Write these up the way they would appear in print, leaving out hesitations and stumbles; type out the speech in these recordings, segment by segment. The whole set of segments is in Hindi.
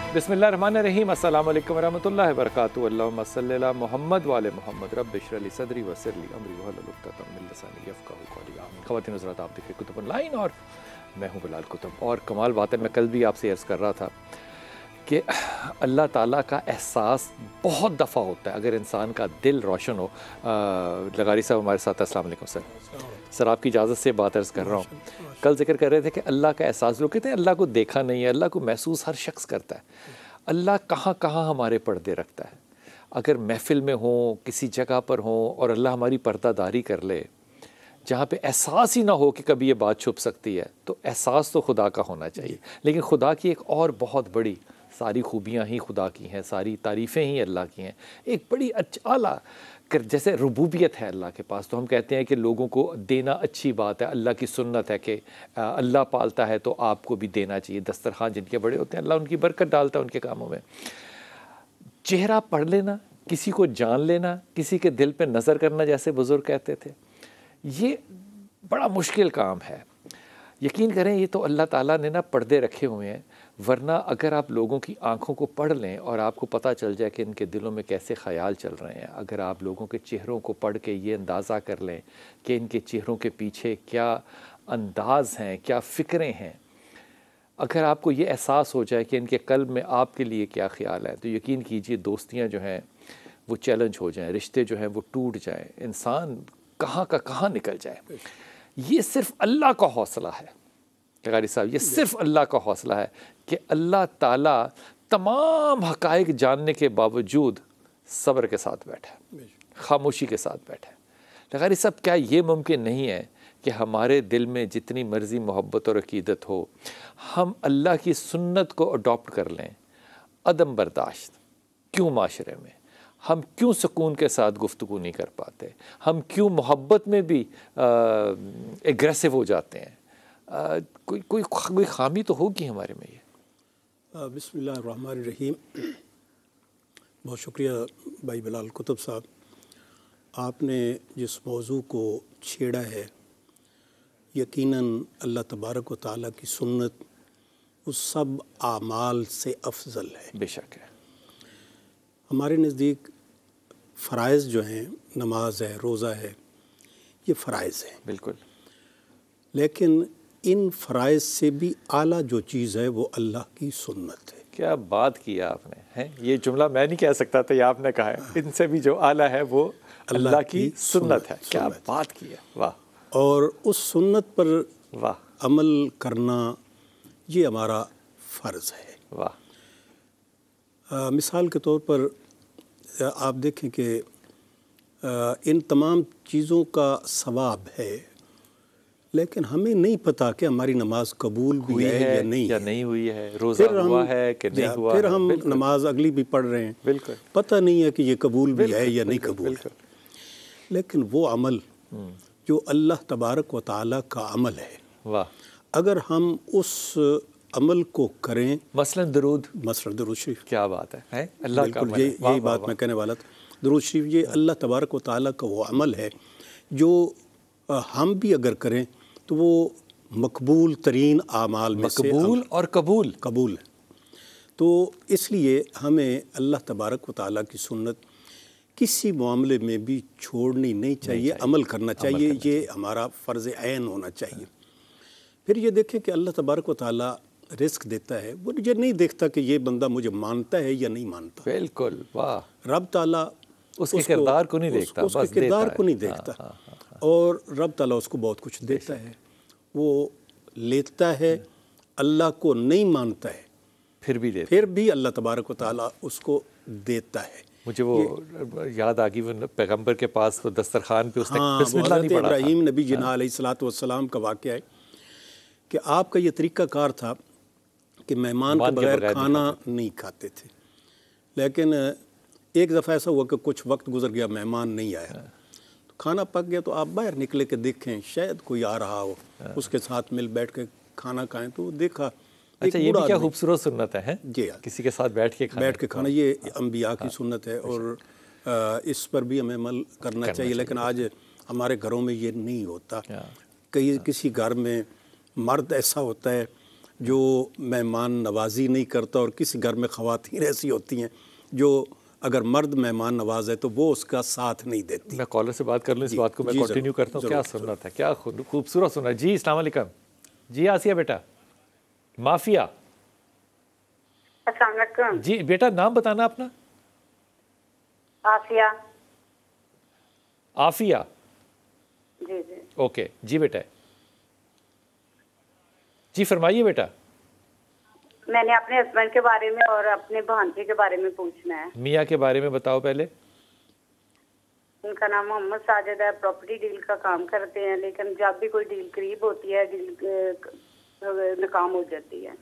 बिस्मिल्लाहिर्रहमानिर्रहीम अस्सलाम वालेकुम वरहमतुल्लाहि वबरकातुहू अल्लाहुम्मा सल्लि अला मुहम्मद व आले मुहम्मद रब्बि इश्रह ली सदरी व यस्सिर ली अमरी वहलुल उक़दतम मिन लिसानी यफ़क़हू क़ौली आमीन। ख़वातीन हज़रात, आप देखिए कुतुब ऑनलाइन और मैं हूँ बिलाल कुतुब। और कमाल बात है, मैं कल भी आपसे अर्ज़ कर रहा था कि अल्लाह ताला का एहसास बहुत दफ़ा होता है अगर इंसान का दिल रोशन हो। लगारी साहब हमारे साथ, अस्सलाम वालेकुम सर, आपकी इजाज़त से बात अर्ज़ कर रहा हूँ। कल जिक्र कर रहे थे कि अल्लाह का एहसास, लोग कहते हैं अल्लाह को देखा नहीं है, अल्लाह को महसूस हर शख्स करता है। अल्लाह कहाँ कहाँ हमारे पर्दे रखता है। अगर महफ़िल में हो, किसी जगह पर हो और अल्लाह हमारी पर्दादारी कर ले, जहाँ पे एहसास ही ना हो कि कभी ये बात छुप सकती है, तो एहसास तो खुदा का होना चाहिए। लेकिन खुदा की एक और बहुत बड़ी, सारी खूबियाँ ही खुदा की हैं, सारी तारीफ़ें ही अल्लाह की हैं। एक बड़ी आला जैसे रुबूबियत है अल्लाह के पास, तो हम कहते हैं कि लोगों को देना अच्छी बात है। अल्लाह की सुन्नत है कि अल्लाह पालता है तो आपको भी देना चाहिए। दस्तरखान जिनके बड़े होते हैं, अल्लाह उनकी बरकत डालता है उनके कामों में। चेहरा पढ़ लेना, किसी को जान लेना, किसी के दिल पे नज़र करना, जैसे बुज़ुर्ग कहते थे, ये बड़ा मुश्किल काम है। यकीन करें, ये तो अल्लाह ताला ने ना पर्दे रखे हुए हैं। वरना अगर आप लोगों की आंखों को पढ़ लें और आपको पता चल जाए कि इनके दिलों में कैसे ख़याल चल रहे हैं, अगर आप लोगों के चेहरों को पढ़ के ये अंदाज़ा कर लें कि इनके चेहरों के पीछे क्या अंदाज़ हैं, क्या फ़िक्रें हैं, अगर आपको ये एहसास हो जाए कि इनके क़ल्ब में आपके लिए क्या ख़्याल है, तो यकीन कीजिए दोस्तियाँ जो हैं वो चैलेंज हो जाएँ, रिश्ते जो हैं वो टूट जाएँ, इंसान कहाँ का कहाँ निकल जाए। ये सिर्फ़ अल्लाह का हौसला है कारी साहब, ये सिर्फ़ अल्लाह का हौसला है कि अल्लाह ताला तमाम हक़ाइक़ जानने के बावजूद सब्र के साथ बैठा है, ख़ामोशी के साथ बैठा है। कारी साहब, क्या ये मुमकिन नहीं है कि हमारे दिल में जितनी मर्ज़ी मोहब्बत और अक़ीदत हो, हम अल्लाह की सुन्नत को अडॉप्ट कर लें? अदम बर्दाश्त क्यों माशरे में? हम क्यों सुकून के साथ गुफ्तगू नहीं कर पाते? हम क्यों मोहब्बत में भी एग्रेसिव हो जाते हैं? कोई खामी तो होगी हमारे में। ये बिस्मिल्लाहिर्रहमानिर्रहीम। बहुत शुक्रिया भाई बिलाल कुतुब साहब, आपने जिस मौजू को छेड़ा है, यकीनन अल्लाह तबारक व तआला की सुन्नत उस सब आमाल से अफजल है। बेशक है। हमारे नज़दीक फ़राइज़ जो हैं, नमाज है, रोज़ा है, ये फ़राइज़ हैं बिल्कुल। लेकिन इन फ़राइज़ से भी आला जो चीज़ है वो अल्लाह की सुन्नत है। क्या बात किया आपने, हैं? ये जुमला मैं नहीं कह सकता था, ये आपने कहा है। इनसे भी जो आला है वो अल्लाह की सुन्नत है। क्या बात की है, वाह। और उस सुन्नत पर वाह अमल करना ये हमारा फ़र्ज़ है। वाह। मिसाल के तौर पर आप देखें कि इन तमाम चीज़ों का सवाब है, लेकिन हमें नहीं पता कि हमारी नमाज कबूल भी है या नहीं हुई है, रोज़ा हुआ है कि नहीं हुआ। फिर हम नमाज अगली भी पढ़ रहे हैं, बिल्कुल पता नहीं है कि ये कबूल भी है या नहीं कबूल है। लेकिन वो अमल जो अल्लाह तबारक व तआला का अमल है, वाह, अगर हम उस अमल को करें, मसलन दरूद शरीफ, क्या बात है अल्लाह का अमल। यही बात मैं कहने वाला था। दरूद शरीफ ये अल्लाह तबारक व तआला का वो अमल है जो हम भी अगर करें तो वो मकबूल तरीन आमाल में से और कबूल है। तो इसलिए हमें अल्लाह तबारक व तआला की सुन्नत किसी मामले में भी छोड़नी नहीं चाहिए, अमल करना चाहिए। ये हमारा फ़र्ज़ ऐन होना चाहिए। फिर ये देखें कि अल्लाह तबारक व तआला रिस्क देता है, वो ये नहीं देखता कि ये बंदा मुझे मानता है या नहीं मानता। बिल्कुल, वाह। रब ताला उसके किरदार को नहीं देखता, उसके किरदार को नहीं देखता। और रब ताला उसको बहुत कुछ देता है, वो लेता है, अल्लाह को नहीं मानता है, फिर भी अल्लाह तबारक व तआला उसको देता है। मुझे वो याद आ गई, वो पैगंबर के पास तो दस्तरखान पे उसने बिस्मिल्लाह नहीं पढ़ा था। इब्राहीम नबी जिन्ना अलैहिस्सलातु वस्सलाम का वाक़या है कि आपका ये तरीक़ाकार था कि मेहमान के बगैर खाना नहीं खाते थे। लेकिन एक दफ़ा ऐसा हुआ कि कुछ वक्त गुजर गया, मेहमान नहीं आया, तो खाना पक गया, तो आप बाहर निकले के देखें शायद कोई आ रहा हो, उसके साथ मिल बैठ के खाना खाएं। तो देखा, अच्छा, ये भी क्या खूबसूरत सुन्नत है जी, किसी के साथ बैठ के खाना। ये अंबिया की सुन्नत है और इस पर भी हमें अमल करना चाहिए। लेकिन आज हमारे घरों में ये नहीं होता। किसी घर में मर्द ऐसा होता है जो मेहमान नवाजी नहीं करता, और किसी घर में ख़वातीन ऐसी होती हैं जो अगर मर्द मेहमान नवाज है तो वो उसका साथ नहीं देती। मैं कॉलर से बात कर लूँ, इस बात को मैं कंटिन्यू करता हूँ। क्या सुनना था, क्या खूबसूरत सुना जी। अस्सलाम वालेकुम जी। आसिया बेटा, माफिया। अस्सलाम वालेकुम जी बेटा, नाम बताना अपना। आसिया। आफिया, जी जी। ओके जी बेटा, जी फरमाइए बेटा। मैंने अपने हस्बैंड के बारे में और अपने भांजे के बारे में पूछना है। मियाँ के बारे में बताओ पहले। उनका नाम मोहम्मद साजिद है, प्रॉपर्टी डील का काम करते हैं, लेकिन जब भी कोई डील करीब होती है डील नाकाम हो जाती है।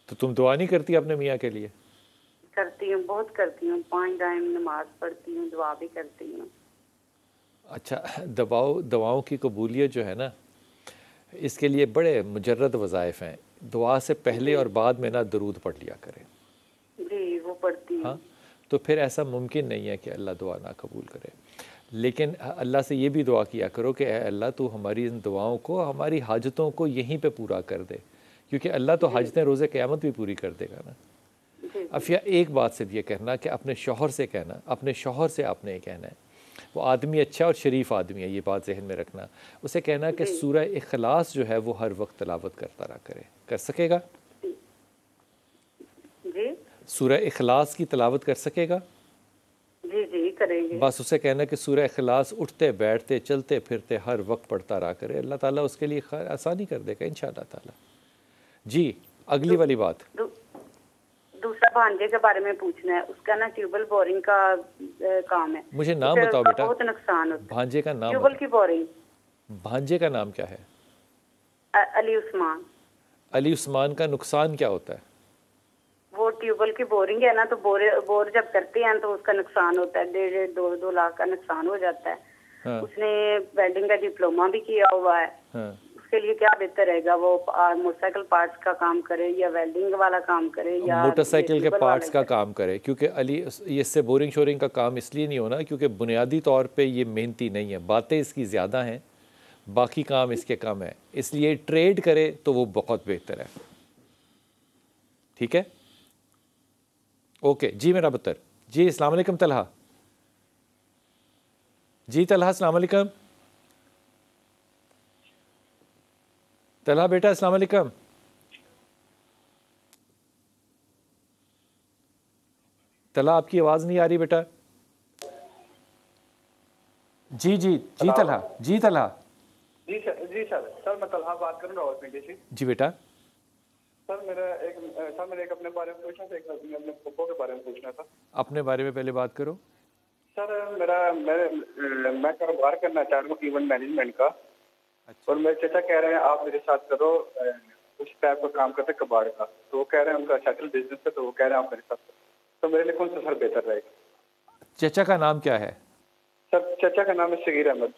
तो तुम दुआ नहीं करती अपने मियाँ के लिए? करती हूँ, बहुत करती हूँ, 5 टाइम नमाज पढ़ती हूँ, दुआ भी करती हूँ। अच्छा, दवाओं की कबूलियत जो है ना, इसके लिए बड़े मुजर्रद वज़ाइफ हैं। दुआ से पहले और बाद में ना दरूद पढ़ लिया करें। जी वो पढ़ती हूँ। हाँ, तो फिर ऐसा मुमकिन नहीं है कि अल्लाह दुआ ना कबूल करे। लेकिन अल्लाह से ये भी दुआ किया करो कि अल्लाह तू हमारी इन दुआओं को, हमारी हाजतों को यहीं पे पूरा कर दे, क्योंकि अल्लाह तो हाजतें रोज़े क़यामत भी पूरी कर देगा ना। अफिया, एक बात से ये कहना कि अपने शौहर से कहना, अपने शौहर से आपने ये कहना है, वो आदमी अच्छा और शरीफ आदमी है, ये बात जहन में रखना। उसे कहना कि सूरह इखलास जो है वो हर वक्त तिलावत करता रहा करे। कर सकेगा? जी, सूरह इखलास की तिलावत कर सकेगा? जी जी करेंगे। बस उसे कहना कि सूरह इखलास उठते बैठते चलते फिरते हर वक्त पढ़ता रहा करे। अल्लाह ताला उसके लिए आसानी कर देगा इंशाअल्लाह ताला। जी, अगली वाली बात। दूसरा भांजे के बारे में पूछना है। उसका ना ट्यूबल बोरिंग का काम है। मुझे नाम बताओ बेटा। बहुत नुकसान होता है। भांजे का नाम? ट्यूबल की बोरिंग। भांजे का नाम क्या है? अली उस्मान। अली उस्मान का नुकसान क्या होता है? वो ट्यूबल की बोरिंग है ना, तो बोर जब करते हैं तो उसका नुकसान होता है, 1.5-2 लाख का नुकसान हो जाता है। हाँ। उसने वेल्डिंग का डिप्लोमा भी किया हुआ है। हाँ। उसके लिए क्या बेहतर रहेगा, वो मोटरसाइकिल पार्ट्स का काम करे या वेल्डिंग वाला काम करे या मोटरसाइकिल के पार्ट्स का काम करे? क्योंकि अली इससे बोरिंग शोरिंग का काम इसलिए नहीं होना क्योंकि बुनियादी तौर पे ये मेहनती नहीं है, बातें इसकी ज़्यादा हैं, बाकी काम इसके कम है, इसलिए ट्रेड करे तो वो बहुत बेहतर है। ठीक है, ओके जी मेरा पुत्र। जी अस्सलाम वालेकुम तलहा। जी तलहा अस्सलाम वालेकुम। तलहा बेटा अस्सलाम वालेकुम। तलहा आपकी आवाज़ नहीं आ रही बेटा। जी जी जी तलहा, जी तलहा। जी सर मैं तलहा बात कर रहा हूँ से। जी बेटा। सर मेरा एक अपने बारे में पूछना था, एक अपने पप्पो के बारे में पूछना था। अपने बारे में पहले बात करो। सर मैं कारोबार करना चाह रहा हूँ इवेंट मैनेजमेंट का। अच्छा। और मेरे चाचा कह रहे हैं आप मेरे साथ करो, उस टाइप का काम करते कबाड़ का, तो वो कह रहे हैं उनका सेटल बिजनेस है, तो वो कह रहे हैं आप मेरे साथ करो, तो मेरे लिए कौन सा सर बेहतर रहेगा? चाचा का नाम क्या है? सर चाचा का नाम है सगीर अहमद।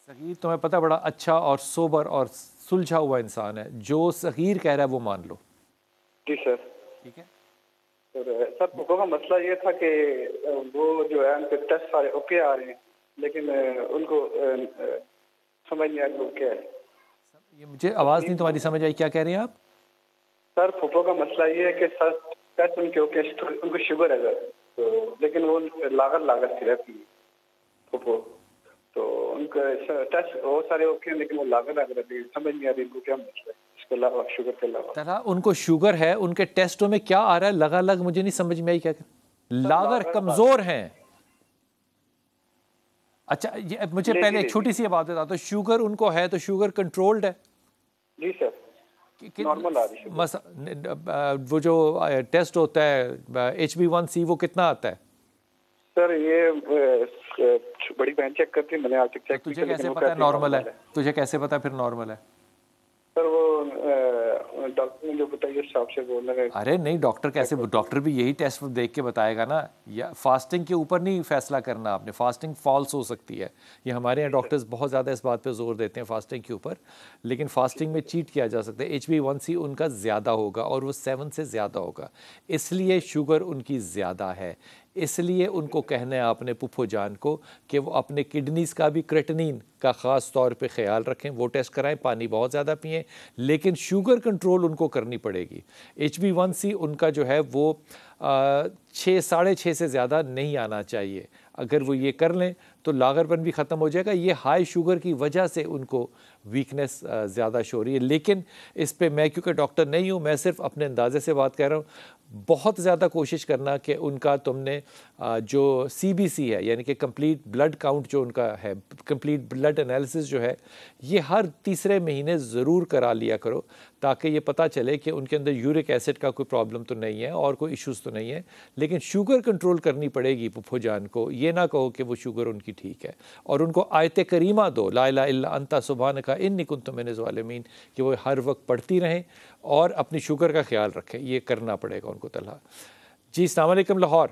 सगीर, तुम्हें पता बड़ा अच्छा और सोबर और सुलझा हुआ इंसान है, जो सगीर कह रहा है वो मान लो। जी सर। ठीक है सर पप्पो का मसला ये था कि वो जो है उनके टेस्ट सारे ओके आ रहे हैं, लेकिन उनको समझ नहीं आ रही वो क्या है। ये मुझे आवाज़ नहीं तुम्हारी समझ आई, क्या कह रहे हैं आप? सर फूफो का मसला ये है कि सर टेस्ट उनके ओके, उनको शुगर है सर, तो लेकिन वो लागत सी रहती है फूफो, तो उनका टेस्ट बहुत सारे ओके हैं लेकिन वो लागत रहती है, समझ नहीं आ रही उनको क्या मसला है इसके अलावा, शुगर के अलावा। तरह उनको शुगर है, उनके टेस्टों में क्या आ रहा है? लगा मुझे नहीं समझ में आई क्या। लागर कमजोर हैं। अच्छा, ये मुझे पहले एक छोटी सी बात बता, तो शुगर उनको है तो शुगर कंट्रोल्ड है? जी सर, नॉर्मल आ रही है। वो जो टेस्ट होता है HB1C वो कितना आता है? सर ये बड़ी बहन चेक करती है, मैंने आज तक चेक तो तुझे कैसे पता है नॉर्मल है? तुझे कैसे पता फिर नॉर्मल है? सर वो डॉक्टर ने जो बताया उस हिसाब से बोल रहे हैं। अरे नहीं, डॉक्टर कैसे, डॉक्टर भी यही टेस्ट देख के बताएगा ना। या फास्टिंग के ऊपर नहीं फैसला करना आपने, फास्टिंग फॉल्स हो सकती है। ये हमारे यहाँ डॉक्टर्स बहुत ज़्यादा इस बात पे जोर देते हैं फास्टिंग के ऊपर, लेकिन फास्टिंग में चीट किया जा सकता है। HB1C उनका ज़्यादा होगा और वो 7 से ज़्यादा होगा, इसलिए शुगर उनकी ज़्यादा है। इसलिए उनको कहना है आपने पुप्पो जान को कि वो अपने किडनीज़ का भी क्रेटिनिन का ख़ास तौर पे ख्याल रखें, वो टेस्ट कराएं, पानी बहुत ज़्यादा पिएं, लेकिन शुगर कंट्रोल उनको करनी पड़ेगी। HB1C उनका जो है वो 6 साढ़े 6 से ज़्यादा नहीं आना चाहिए। अगर वो ये कर लें तो लागरपन भी ख़त्म हो जाएगा। ये हाई शुगर की वजह से उनको वीकनेस ज़्यादा शो रही है, लेकिन इस पे मैं क्योंकि डॉक्टर नहीं हूँ, मैं सिर्फ अपने अंदाजे से बात कर रहा हूँ। बहुत ज़्यादा कोशिश करना कि उनका तुमने जो CBC है यानी कि कंप्लीट ब्लड काउंट जो उनका है, कंप्लीट ब्लड एनालिसिस जो है, ये हर तीसरे महीने ज़रूर करा लिया करो ताकि ये पता चले कि उनके अंदर यूरिक एसिड का कोई प्रॉब्लम तो नहीं है और कोई इश्यूज़ तो नहीं है। लेकिन शुगर कंट्रोल करनी पड़ेगी पुप्पो जान को। ये ना कहो कि वो शुगर उनकी ठीक है, और उनको आयत करीमा दो, ला इलाहा इल्ला अंता सुब्हानका इन्नी कुन्तु मिनज़ ज़ालिमीन, कि वो हर वक्त पढ़ती रहें और अपनी शुगर का ख्याल रखें। ये करना पड़ेगा उनको तलहा। जी अस्सलाम वालेकुम लाहौर।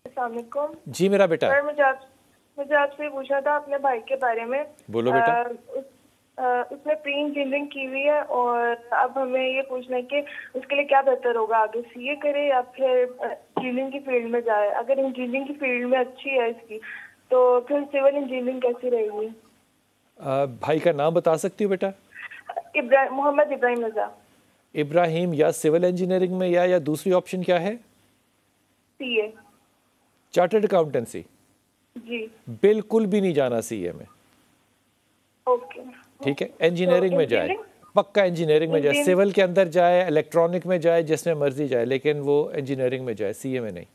अस्सलाम वालेकुम। जी मेरा बेटा। सर मुझे आपसे पूछना था अपने भाई के बारे में। बोलो बेटा। उसने प्री इंजीनियरिंग की हुई है और अब हमें ये पूछना है कि उसके लिए क्या बेहतर होगा, आगे CA करे या फिर इंजीनियरिंग की फील्ड में जाए। अगर इंजीनियरिंग की फील्ड में अच्छी है इसकी तो फिर सिविल इंजीनियरिंग कैसी रहेगी? भाई का नाम बता सकती हो बेटा? मोहम्मद इब्राहिम रजा। इब्राहिम या सिविल इंजीनियरिंग में या दूसरी ऑप्शन क्या है? CA। Chartered accountancy? जी। बिल्कुल भी नहीं जाना CA में। ओके ठीक है, इंजीनियरिंग में जाए, पक्का इंजीनियरिंग में जाए। सिविल के अंदर जाए, इलेक्ट्रॉनिक में जाए, जिसमें मर्जी जाए, लेकिन वो इंजीनियरिंग में जाए, CA में नहीं।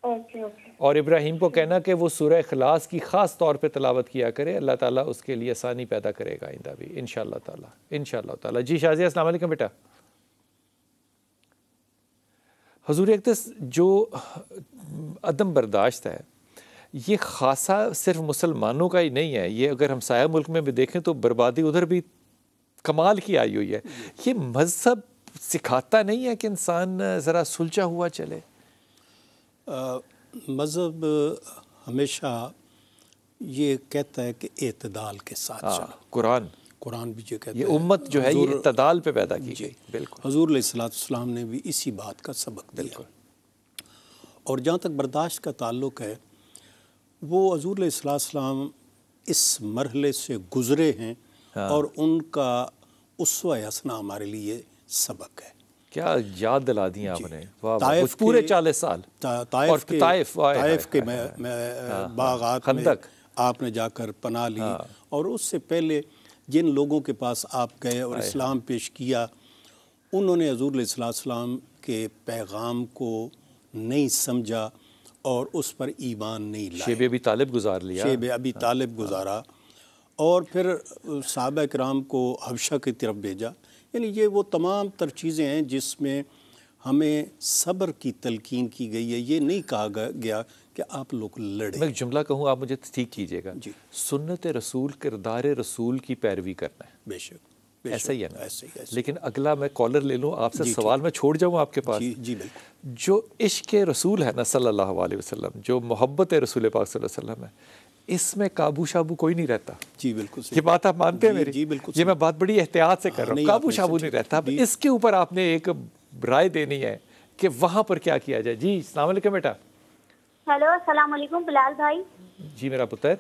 ओके। और इब्राहिम को कहना कि वो सूरह इखलास की ख़ास तौर पे तिलावत किया करे, अल्लाह ताला उसके लिए आसानी पैदा करेगा आइंदा भी इंशाअल्लाह ताला। जी शाज़िया अस्सलाम वालेकुम बेटा। हुज़ूर अक़दस जो अदम बर्दाश्त है ये ख़ासा सिर्फ मुसलमानों का ही नहीं है, ये अगर हम साया मुल्क में भी देखें तो बर्बादी उधर भी कमाल की आई हुई है। ये मज़हब सिखाता नहीं है कि इंसान ज़रा सुलझा हुआ चले? मज़हब हमेशा ये कहता है कि एतदाल के साथ चलो। कुरान भी ये कहता है, ये उम्मत जो है ये इत्तदाल पे पैदा की गई। बिल्कुल, हुज़ूर अलैहिस्सलाम ने भी इसी बात का सबक दिया। और जहाँ तक बर्दाश्त का ताल्लुक़ है, वो हुज़ूर अलैहिस्सलाम इस मरहले से गुज़रे हैं। और उनका उस्वा हसना हमारे लिए सबक है। क्या याद दिला दी आपने, वाह, पूरे 40 साल ताइफ के बागात में आपने जाकर पनाह ली। और उससे पहले जिन लोगों के पास आप गए और इस्लाम पेश किया, उन्होंने हुज़ूर अलैहिस्सलाम के पैगाम को नहीं समझा और उस पर ईमान नहीं लाया। शेब अबी तालिब गुजार लिया, शेब अबी तालिब गुजारा, और फिर सहाबा किराम को हबशा की तरफ भेजा। यानी ये वो तमाम तर चीज़ें हैं जिसमें हमें सब्र की तलकीन की गई है। ये नहीं कहा गया कि आप लोग लड़े। मैं एक जुमला कहूँ, आप मुझे ठीक कीजिएगा। जी। सुन्नत रसूल, किरदार रसूल की पैरवी करना है। बेशक ऐसा ही है ना? ऐसे ही। लेकिन अगला मैं कॉलर ले लूँ आपसे, सवाल मैं छोड़ जाऊँ आपके पास। जी बिल्कुल। जो इश्क रसूल है ना सल्लल्लाहु अलैहि वसल्लम, जो मोहब्बत रसूल पाक सल्लल्लाहु अलैहि वसल्लम है, इसमें काबू शाबू कोई नहीं रहता। जी बिल्कुल। ये बात आप मानते हैं मेरी? जी बिल्कुल। ये मैं बात बड़ी एहतियात से कर रहा हूँ, काबू शाबू नहीं रहता। इसके ऊपर आपने एक राय देनी है कि वहाँ पर क्या किया जाए। जी अस्सलाम वालेकुम बेटा। हेलो अस्सलाम वालेकुम बिलाल भाई। जी मेरा पुत्र,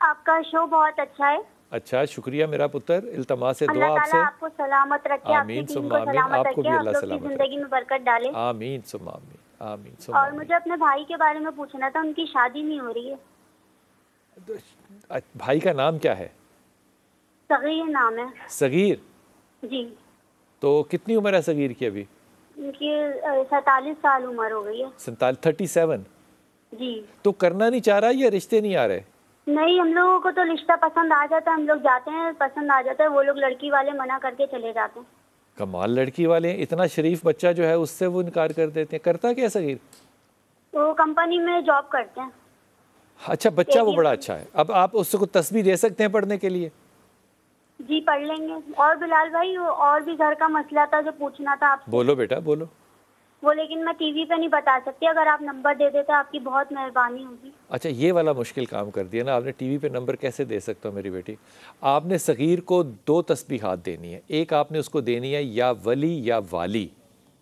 आपका शो बहुत अच्छा है। अच्छा, शुक्रिया मेरा पुत्र। इल्तमास है दुआ आपसे, आपको सलामत रखे, आमीन सुम्मा आमीन। आपको भी अल्लाह सलामत रखे, जिंदगी में बरकत डाले, आमीन सुम्मा आमीन, आमीन सुम्मा। और मुझे अपने भाई के बारे में पूछना था, उनकी शादी नहीं हो रही है। भाई का नाम क्या है? सगीर नाम है। सगीर? जी। तो कितनी उम्र है सगीर की अभी? उनकी 47 साल उम्र हो गई है। 37? जी। तो करना नहीं चाह रहा या रिश्ते नहीं आ रहे? नहीं, हम लोगों को तो रिश्ता पसंद आ जाता है, हम लोग जाते हैं, पसंद आ जाता है, वो लोग लड़की वाले मना करके चले जाते हैं। कमाल, लड़की वाले इतना शरीफ बच्चा जो है उससे वो इनकार कर देते हैं। करता क्या सगीर? वो कंपनी में जॉब करते हैं। अच्छा, बच्चा वो बड़ा अच्छा है। अब आप उससे कुछ तस्वीर दे सकते हैं पढ़ने के लिए? जी पढ़ लेंगे। और बिलाल भाई, और भी घर का मसला था जो पूछना था आपसे। बोलो बेटा बोलो। वो लेकिन मैं टीवी पे नहीं बता सकती, अगर आप नंबर दे देते आपकी बहुत मेहरबानी होगी। अच्छा, ये वाला मुश्किल काम कर दिया ना आपने। टीवी पे नंबर कैसे दे सकता हूँ मेरी बेटी? आपने सगीर को 2 तस्बीहात देनी है। एक आपने उसको देनी है या वली या वाली,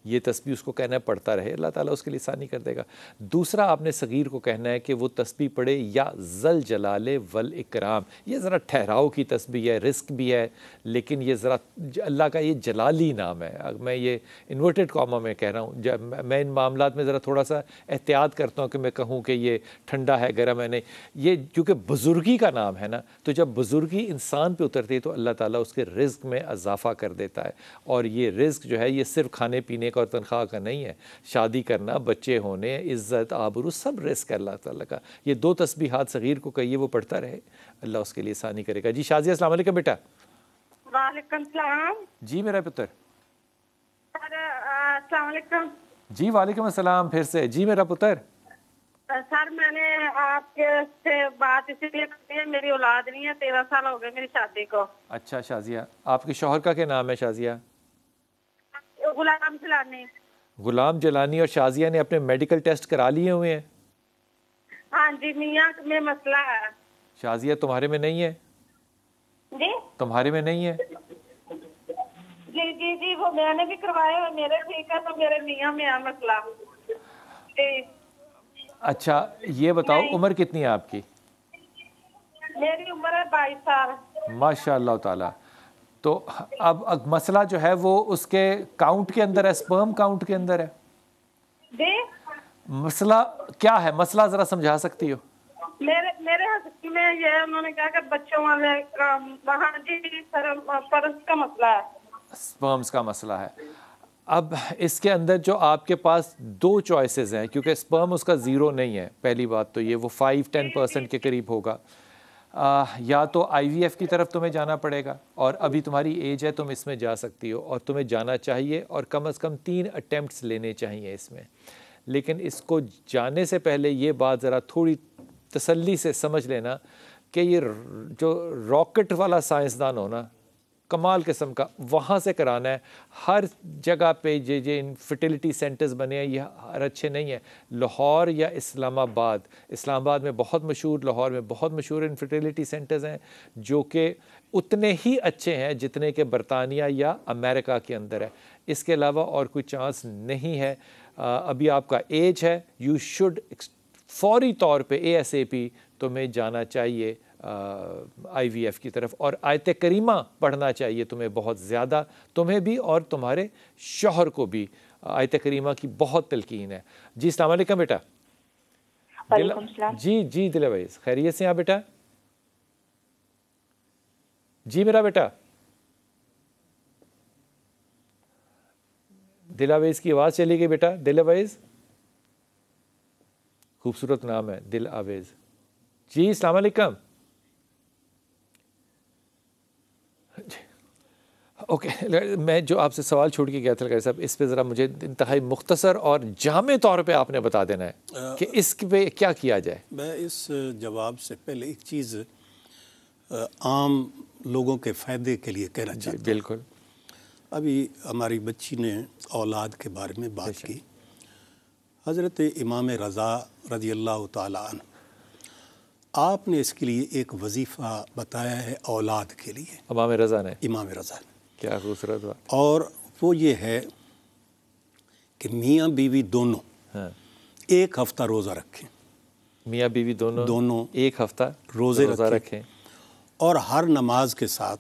ये तस्बीह उसको कहना है पढ़ता रहे, अल्लाह ताला उसके लिए आसानी कर देगा। दूसरा, आपने सगीर को कहना है कि वो तस्बीह पढ़े या ज़ल जलाले वल इकराम। ये ज़रा ठहराव की तस्बीह है, रिस्क भी है, लेकिन ये ज़रा अल्लाह का ये जलाली नाम है। मैं ये इन्वर्टेड कॉमा में कह रहा हूँ, जब मैं इन मामलात में ज़रा थोड़ा सा एहतियात करता हूँ कि मैं कहूँ कि ये ठंडा है गर्म है, नहीं, ये क्योंकि बुज़ुर्गी का नाम है ना, तो जब बुज़ुर्गी इंसान पे उतरती है तो अल्लाह ताला उसके रिज़्क़ में इजाफ़ा कर देता है। और ये रिज़्क़ जो है ये सिर्फ खाने पीने का और तनख्वाह का नहीं है, शादी करना, बच्चे होने, इज़्ज़त आबरू, सब रिज़्क़ है अल्लाह ताला का। ये 2 तस्बीहात सगीर को कहिए, वो पढ़ता रहे, अल्लाह उसके लिए आसानी करेगा। जी शाजिया, अस्सलाम वालेकुम बेटा। वालेकुम सलाम। जी मेरा पुत्र। अस्सलाम वालेकुम। जी वालेकुम अस्सलाम फिर से। जी मेरा पुत्र। सर मैंने आपके से बात इसलिए करनी है, मेरी औलाद नहीं है, 13 साल हो गए मेरी शादी को। अच्छा शाजिया, आपके शौहर का क्या नाम है शाजिया? गुलाम जलानी। गुलाम जलानी और शाजिया ने अपने मेडिकल टेस्ट करा लिए हुए हैं? हाँ जी, मियाँ में मसला है। शाजिया तुम्हारे में नहीं है? जी तुम्हारे में नहीं है? जी जी जी, वो मैंने भी करवाए हुए, मेरे ठीक है, तो मेरे मियाँ में है मसला जी। अच्छा ये बताओ उम्र कितनी है आपकी? मेरी उम्र है 22 साल। माशाअल्लाह ताला। तो अब मसला जो है वो उसके काउंट के अंदर है, स्पर्म काउंट के अंदर है? जी मसला क्या है? मसला जरा समझा सकती हो? मेरे हस्बैंड में ये उन्होंने कहा कि बच्चों वाले वहाँ जी सर परस का मसला है, स्पर्म्स का मसला है। अब इसके अंदर जो आपके पास 2 चॉइसेस हैं, क्योंकि स्पर्म उसका ज़ीरो नहीं है, पहली बात तो ये, वो 5-10% के करीब होगा। या तो IVF की तरफ तुम्हें जाना पड़ेगा, और अभी तुम्हारी एज है, तुम इसमें जा सकती हो और तुम्हें जाना चाहिए, और कम से कम 3 अटेम्प्ट्स लेने चाहिए इसमें। लेकिन इसको जाने से पहले ये बात ज़रा थोड़ी तसल्ली से समझ लेना कि ये जो रॉकेट वाला साइंसदान हो ना, कमाल किस्म का, वहाँ से कराना है। हर जगह पे ये इनफर्टिलिटी सेंटर्स बने हैं, ये हर अच्छे नहीं है। लाहौर या इस्लामाबाद में बहुत मशहूर, लाहौर में बहुत मशहूर इनफर्टिलिटी सेंटर्स हैं, जो कि उतने ही अच्छे हैं जितने के बरतानिया या अमेरिका के अंदर है। इसके अलावा और कोई चांस नहीं है। अभी आपका एज है, यू शुड फौरी तौर पे ASAP तुम्हें जाना चाहिए IVF की तरफ, और आयत करीमा पढ़ना चाहिए तुम्हें बहुत ज़्यादा, तुम्हें भी और तुम्हारे शौहर को भी आयत करीमा की बहुत तलकीन है। जी अस्सलाम वालेकुम बेटा। जी जी दिलवाइज, खैरियत से हैं बेटा? जी मेरा बेटा। दिलावेज की आवाज़ चली गई बेटा। दिलावेज, खूबसूरत नाम है, दिल आवेज। जी अस्सलाम वालेकुम। ओके, मैं जो आपसे सवाल छोड़ के गया था लगा साहब, इस पे ज़रा मुझे इंतहाई मुख्तसर और जामे तौर पे आपने बता देना है कि इस पे क्या किया जाए। मैं इस जवाब से पहले एक चीज़ आम लोगों के फ़ायदे के लिए कहना चाहता हूँ। बिल्कुल। अभी हमारी बच्ची ने औलाद के बारे में बात की। हज़रत इमाम रज़ा रज़ी अल्लाह ताला अन्हु, आपने इसके लिए एक वजीफ़ा बताया है औलाद के लिए। इमाम रज़ा ने? इमाम रज़ा ने। क्या खूबसूरत बात। और वो ये है कि मियाँ बीवी दोनों 1 हफ़्ता रोज़ा रखें। मियाँ बीवी दोनों 1 हफ़्ता रोज़ा रखें, और हर नमाज के साथ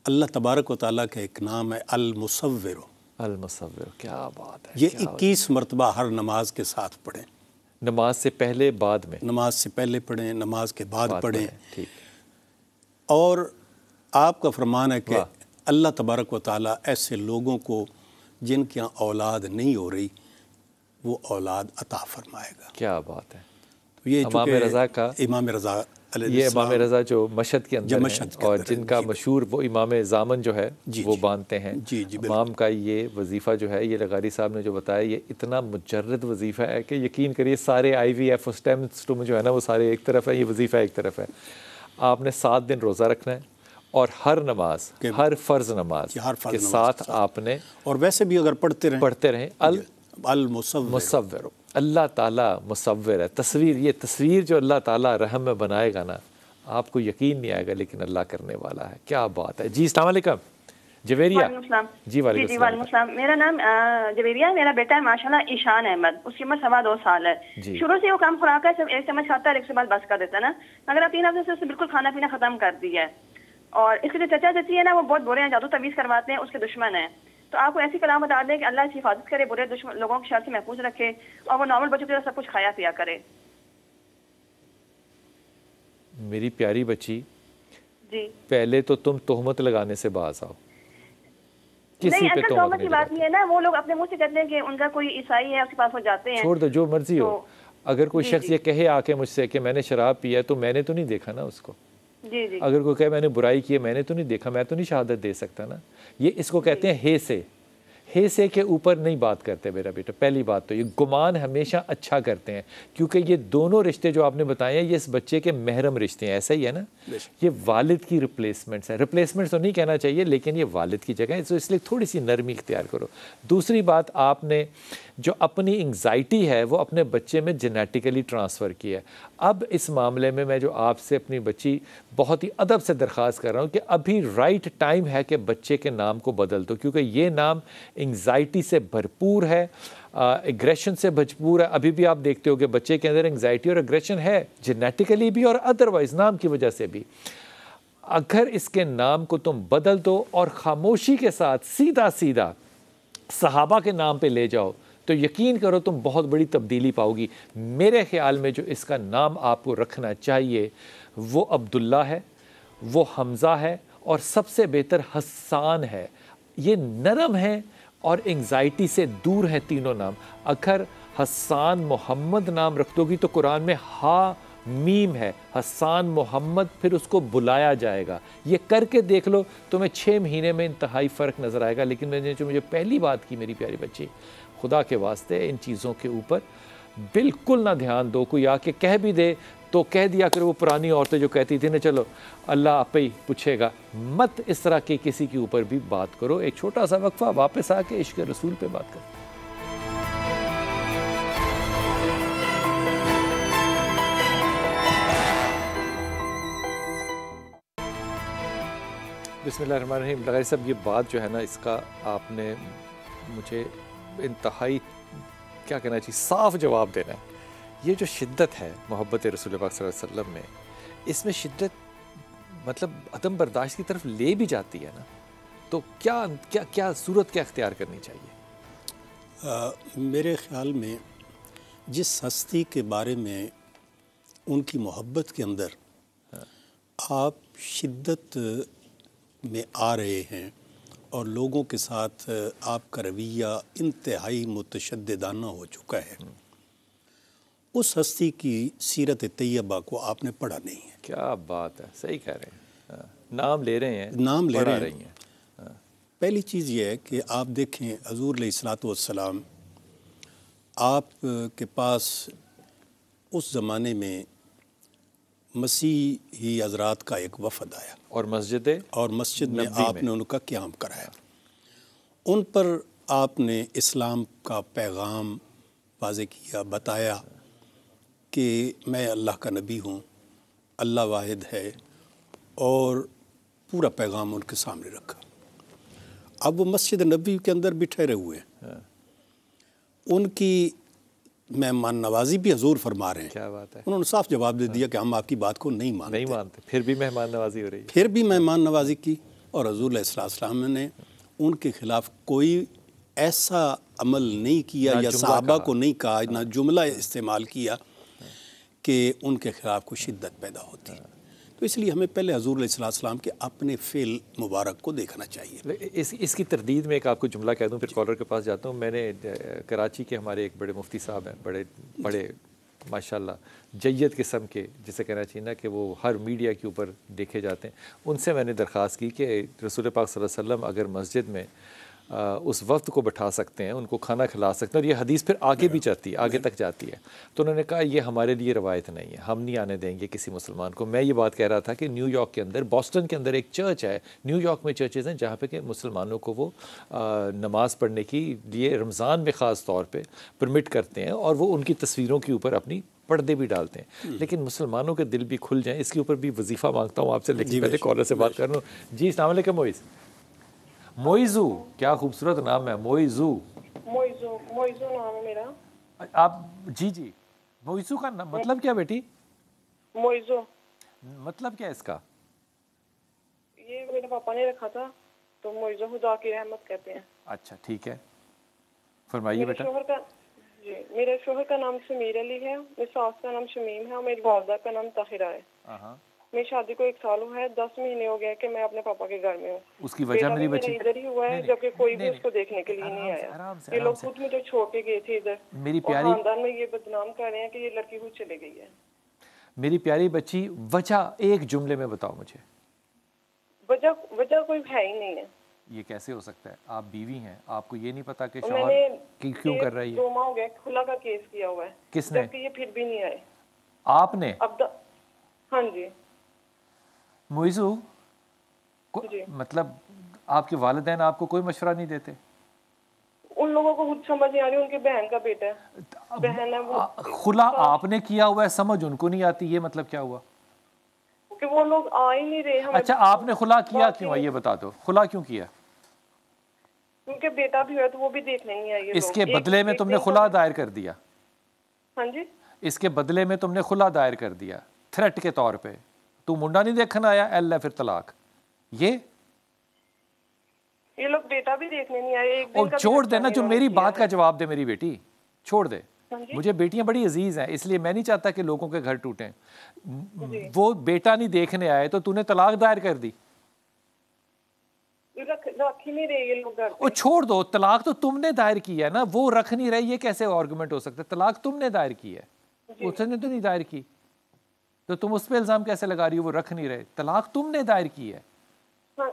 अल्लाह तबारक व तआला का एक नाम है अल-मुसव्विर। अल-मुसव्विर, क्या बात है। ये 21 मरतबा हर नमाज के साथ पढ़ें। नमाज से पहले बाद में? नमाज से पहले पढ़ें, नमाज के बाद पढ़ें। ठीक। और आपका फरमान है कि अल्लाह तबारक व तआला ऐसे लोगों को जिनके यहाँ औलाद नहीं हो रही, वो औलाद अता फरमाएगा। क्या बात है। तो ये इमाम रज़ा का, इमाम रज़ा, ये इमाम रज़ा जो मशहद के अंदर हैं, और जिनका मशहूर वो इमाम ज़ामन जो है वो बांधते हैं। इमाम का ये वजीफ़ा जो है, ये लगारी साहब ने जो बताया, ये इतना मुजर्रद वजीफ़ा है कि यकीन करिए सारे IVF और स्टेम स्टूम जो है ना, वो सारे एक तरफ है, ये वजीफ़ा एक तरफ है। आपने 7 दिन रोज़ा रखना है, और हर नमाज, हर फ़र्ज़ नमाज के साथ आपने, और वैसे भी अगर पढ़ते रहें अल-मुसव्विर, अल्लाह ताला मुसव्विर है, तस्वीर। ये तस्वीर जो अल्लाह ताला रहम में बनाएगा ना, आपको यकीन नहीं आएगा, लेकिन अल्लाह करने वाला है। क्या बात है। जी अस्सलाम वालेकुम। जवेरिया जी वालेकुम। मेरा नाम जवेरिया है, मेरा बेटा है माशाल्लाह ईशान अहमद, उसकी उम्र 2.25 साल है। शुरू से वो कम खुराक है, सिर्फ एक चम्मच खाता है, एक के बाद बस कर देता है ना, मगर अब 3 हफ्ते से उसने बिल्कुल खाना पीना खत्म कर दिया है। और इसके जो चचा चची है ना, वो बहुत बुरे हैं, जादू तवीज़ करवाते हैं, उसके दुश्मन है। तो आपको ऐसी कलाम बता दें कि अल्लाह इसकी हिफाजत करे, बुरे लोगों के शर से महफूज रखे, और वो नॉर्मल बच्चों की तरह सब कुछ खाया पिया करे। मेरी प्यारी बच्ची जी, पहले तो तुम तोहमत लगाने से बाज आओ। नहीं अंकल, तोहमत की बात नहीं है ना, वो लोग अपने मुंह से कहते हैं कि उनका कोई ईसाई है, उसके पास वो जाते हैं। छोड़ दो, जो मर्जी हो। अगर कोई शख्स ये कहे आके मुझसे कि मैंने शराब पिया, तो मैंने तो नहीं देखा ना उसको। जी। अगर कोई कहे मैंने बुराई की है, मैंने तो नहीं देखा, मैं तो नहीं शहादत दे सकता ना। ये इसको कहते हैं हे से के ऊपर नहीं बात करते मेरा बेटा। पहली बात तो ये गुमान हमेशा अच्छा करते हैं, क्योंकि ये दोनों रिश्ते जो आपने बताए हैं ये इस बच्चे के महरम रिश्ते हैं, ऐसा ही है ना। ये वालिद की रिप्लेसमेंट्स है, रिप्लेसमेंट्स तो नहीं कहना चाहिए, लेकिन ये वालिद की जगह है, तो इसलिए थोड़ी सी नरमी इख्तियार करो। दूसरी बात, आपने जो अपनी एंग्जाइटी है वो अपने बच्चे में जेनेटिकली ट्रांसफ़र की है। अब इस मामले में मैं जो आपसे अपनी बच्ची बहुत ही अदब से दरख्वास्त कर रहा हूँ कि अभी राइट टाइम है कि बच्चे के नाम को बदल दो, क्योंकि ये नाम एंग्जाइटी से भरपूर है, एग्रेशन से भरपूर है। अभी भी आप देखते हो कि बच्चे के अंदर एंग्जाइटी और एग्रेशन है, जेनेटिकली भी और अदरवाइज़ नाम की वजह से भी। अगर इसके नाम को तुम बदल दो और ख़ामोशी के साथ सीधा सीधा सहाबा के नाम पे ले जाओ, तो यकीन करो तुम बहुत बड़ी तब्दीली पाओगी। मेरे ख्याल में जो इसका नाम आपको रखना चाहिए वो अब्दुल्ला है, वो हमज़ा है, और सबसे बेहतर हस्सान है। ये नरम है और एंग्जाइटी से दूर है तीनों नाम। अगर हस्सान मोहम्मद नाम रख दोगी तो कुरान में हा मीम है, हस्सान मोहम्मद, फिर उसको बुलाया जाएगा। ये करके देख लो, तुम्हें 6 महीने में इंतहाई फ़र्क नज़र आएगा। लेकिन मैंने जो मुझे पहली बात की मेरी प्यारी बच्ची, खुदा के वास्ते इन चीज़ों के ऊपर बिल्कुल ना ध्यान दो। कोई आके कह भी दे तो कह दिया कर, वो पुरानी औरतें जो कहती थी ना, चलो अल्लाह आप ही पूछेगा, मत इस तरह के किसी के ऊपर भी बात करो। एक छोटा सा वक्फा, वापस आके इश्क रसूल पे बात करो। बिस्मिल्लाहिर्रहमानिर्रहीम। लगाई साहब, ये बात जो है ना, इसका आपने मुझे इंतहाई क्या कहना चाहिए, साफ जवाब देना है। ये जो शिद्दत है मोहब्बत रसूल पाक सल्लल्लाहु अलैहि वसल्लम में, इसमें शिद्दत मतलब अदम बर्दाश्त की तरफ ले भी जाती है ना, तो क्या क्या क्या सूरत क्या अख्तियार करनी चाहिए? मेरे ख्याल में जिस हस्ती के बारे में उनकी मोहब्बत के अंदर आप शिद्दत में आ रहे हैं और लोगों के साथ आपका रवैया इंतहाई मुतशद्दिदाना हो चुका है, उस हस्ती की सीरत तैयबा को आपने पढ़ा नहीं है। क्या बात है, सही कह रहे हैं। नाम ले रहे हैं, नाम ले रहे हैं। पहली चीज़ ये है कि आप देखें हज़ूर अलैहिस्सलातु वस्सलाम, आप के पास उस ज़माने में मसीही हज़रात का एक वफ़द आया और मस्जिद में आपने उनका क़याम कराया। उन पर आपने इस्लाम का पैगाम वाज़े किया, बताया कि मैं अल्लाह का नबी हूँ, अल्लाह वाहिद है, और पूरा पैगाम उनके सामने रखा। अब वो मस्जिद नबी के अंदर भी ठहरे हुए हैं, उनकी मेहमान नवाजी भी हजूर फरमा रहे हैं। क्या बात है। उन्होंने साफ जवाब दे दिया कि हम आपकी बात को नहीं मानते। फिर भी मेहमान नवाजी हो रही है। फिर भी मेहमान नवाजी की, और हजूर अलैहिस्सलाम ने उनके खिलाफ कोई ऐसा अमल नहीं किया या सहाबा को नहीं कहा, ना जुमला इस्तेमाल किया कि उनके खिलाफ कोई शिद्दत पैदा होती। तो इसलिए हमें पहले हजूर अलैहिस्सलाम के अपने फ़ेल मुबारक को देखना चाहिए। इसकी तरदीद में एक आपको जुमला कह दूं, फिर कॉलर के पास जाता हूं। मैंने कराची के हमारे एक बड़े मुफ्ती साहब हैं, बड़े माशाल्लाह जय्यद किस्म के, जिसे कहना चाहिए ना कि वो हर मीडिया के ऊपर देखे जाते हैं। उनसे मैंने दरख्वास्त की कि रसूल पाक सल्लल्लाहु अलैहि वसल्लम अगर मस्जिद में उस वक्त को बैठा सकते हैं, उनको खाना खिला सकते हैं, और ये हदीस फिर आगे भी जाती है, आगे तक जाती है। तो उन्होंने कहा ये हमारे लिए रवायत नहीं है, हम नहीं आने देंगे किसी मुसलमान को। मैं ये बात कह रहा था कि न्यूयॉर्क के अंदर, बॉस्टन के अंदर एक चर्च है, न्यूयॉर्क में चर्चेज़ हैं जहाँ पे कि मुसलमानों को वो नमाज़ पढ़ने की लिए रमज़ान में ख़ास तौर पर परमिट करते हैं, और वो उनकी तस्वीरों के ऊपर अपनी पर्दे भी डालते हैं। लेकिन मुसलमानों के दिल भी खुल जाएँ, इसके ऊपर भी वजीफ़ा मांगता हूँ आपसे। लेकिन पहले कॉलर से बात कर लूँ। जी, अस्सलाम वालेकुम मोइज़। मोइजू, क्या खूबसूरत नाम है, मोइजू। मोइजू, मोइजू नाम है मेरा। आप जी मोइजू का मतलब क्या बेटी? मोइजू मतलब क्या है इसका? ये मेरे पापा ने रखा था, तो मोइजू खुदा की रहमत कहते हैं। अच्छा ठीक है, फरमाइए बेटा। मेरे शोहर का नाम समीर अली है, मेरी सास का नाम शमीम है और मेरी वालदा का नाम ताहिरा है। मेरी शादी को 1 साल हुआ है, 10 महीने हो गए कि मैं अपने पापा के घर में हूँ। उसकी वजह मेरी बच्ची इधर ही हुआ है, जबकि कोई भी उसको देखने के लिए नहीं आया। ये लोग खुद मुझे छोड़ के गए थे इधर, मेरी प्यारी खानदान में ये बदनाम कर रहे हैं कि ये लड़की खुद चले गई है। मेरी प्यारी बच्ची, वजह एक जुमले में बताओ मुझे। वजह कोई है ही नहीं है। ये कैसे हो सकता है? आप बीवी हैं, आपको ये नहीं पता कि शौहर क्यों कर रही है? 2 माह हो गए, खुला का केस किया हुआ है। किसने? ये फिर भी नहीं आए। आपने? हाँ जी। मोइजू मतलब आपके वालिदैन आपको कोई मशवरा नहीं देते? उन लोगों को कुछ समझ नहीं आ रही, उनकी बहन का बेटा है, बहन है वो। खुला आपने किया हुआ है, समझ उनको नहीं आती, ये मतलब क्या हुआ? कि वो लोग आ ही नहीं रहे हमें। अच्छा, आपने खुला किया क्यों है ये बता दो, खुला क्यों किया? उनके बेटा भी है तो वो भी देखने नहीं आई। इसके बदले में तुमने खुला दायर कर दिया? हाँ जी। इसके बदले में तुमने खुला दायर कर दिया थ्रेट के तौर पे? तू मुंडा नहीं देखना आया, एल फिर तलाक। ये लोग बेटा भी देखने नहीं आए। एक दिन और छोड़ देना, जो मेरी बात का जवाब दे मेरी बेटी, छोड़ दे। मुझे बेटियां बड़ी अजीज हैं, इसलिए मैं नहीं चाहता कि लोगों के घर टूटें। वो बेटा नहीं देखने आए तो तूने तलाक दायर कर दी। रख ही नहीं रहे ये लोग घर पे। और छोड़ दो, तलाक तो तुमने दायर किया है ना, वो रख नहीं रही, ये कैसे आर्गुमेंट हो सकता है? तलाक तुमने दायर की है, उसने तो नहीं दायर की, तो तुम उस पर इल्जाम कैसे लगा रही हो? वो रख नहीं रहे, तलाक तुमने दायर की है। हाँ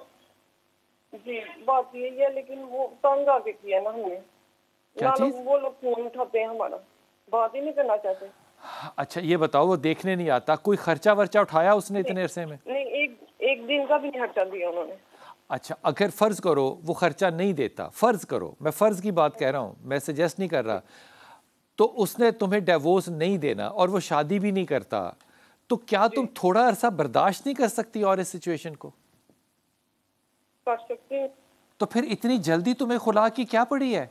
जी, बात यही है, लेकिन वो तंग आके किया ना हमने। क्या चीज? वो लोग फोन उठाते हैं, हमारा बात ही नहीं करना चाहते। अच्छा ये बताओ, वो देखने नहीं आता, कोई खर्चा वर्चा उठाया उसने इतने अरसे में? नहीं, एक दिन का भी नहीं खर्चा दिया उन्होंने। अच्छा, अगर फर्ज करो वो खर्चा नहीं देता, फर्ज करो, मैं फर्ज की बात कह रहा हूँ, मैं सजेस्ट नहीं कर रहा, तो उसने तुम्हें डिवोर्स नहीं देना और वो शादी भी नहीं करता, तो क्या तुम थोड़ा अरसा बर्दाश्त नहीं कर सकती और इस सिचुएशन को? कर सकते। तो फिर इतनी जल्दी तुम्हें खुला की क्या पड़ी है?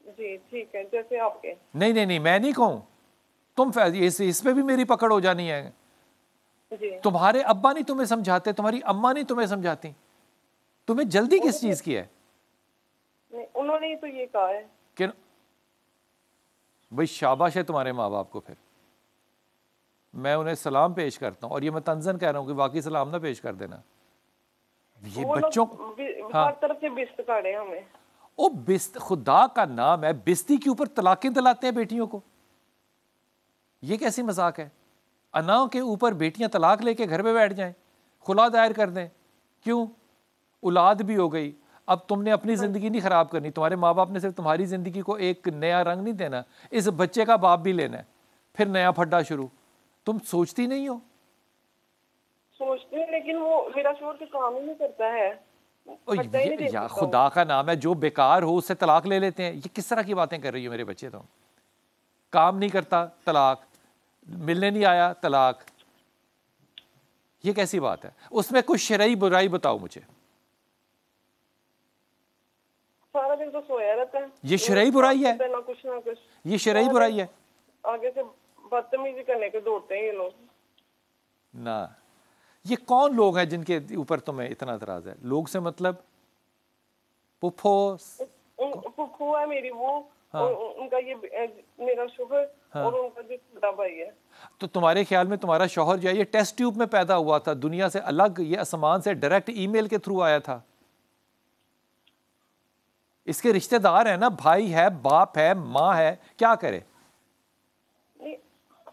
जी ठीक है, जैसे आपके। नहीं, मैं नहीं कहूँ, तुम इस पे भी मेरी पकड़ हो जानी है। जी। तुम्हारे अब्बा नहीं तुम्हें समझाते, तुम्हारी अम्मा नहीं तुम्हें समझाती, तुम्हें जल्दी किस चीज की है? नहीं, उन्होंने ही तो ये कहा है कि भाई शाबाश है तुम्हारे माँ बाप को। फिर मैं उन्हें सलाम पेश करता हूँ, और ये मैं तंजन कह रहा हूँ कि बाकी सलाम ना पेश कर देना। ये बच्चों हर तरफ से बिस्त काटे हमें। ओ बिस्त, खुदा का नाम है, बिस्ती के ऊपर तलाकें दिलाते हैं बेटियों को, ये कैसी मजाक है? अनाओं के ऊपर बेटियां तलाक लेके घर पे बैठ जाएं, खुला दायर कर दें, क्यों? औलाद भी हो गई, अब तुमने अपनी ज़िंदगी नहीं ख़राब करनी, तुम्हारे माँ बाप ने सिर्फ तुम्हारी ज़िंदगी को एक नया रंग नहीं देना, इस बच्चे का बाप भी लेना है, फिर नया फड्डा शुरू। तुम सोचती नहीं हो? सोचते हैं, लेकिन वो मेरा शोहर के काम ही नहीं करता है। या खुदा का नाम है, जो बेकार हो उससे तलाक ले लेते हैं। ये किस तरह की बातें कर रही हो मेरे बच्चे? तुम काम नहीं करता तलाक, मिलने नहीं आया तलाक, ये कैसी बात है? उसमें कुछ शरई बुराई बताओ मुझे। सारा दिन तो सोया रहता है। ये शरई बुराई है? ना कुछ ना कुछ। ये शरई बुराई है? आगे से बदतमीजी करने के दौड़ते हैं ये लोग ना। ये कौन लोग हैं जिनके ऊपर तुम्हें इतना एतराज है? लोग से मतलब पुप्पो? पुप्पो है मेरी वो। हाँ। और उनका ये मेरा शोहर। हाँ। और उनका जो छोटा भाई है। तो तुम्हारे ख्याल में तुम्हारा शोहर जो है ये टेस्ट ट्यूब में पैदा हुआ था, दुनिया से अलग, ये आसमान से डायरेक्ट ईमेल के थ्रू आया था? इसके रिश्तेदार है ना, भाई है, बाप है, माँ है, क्या करे?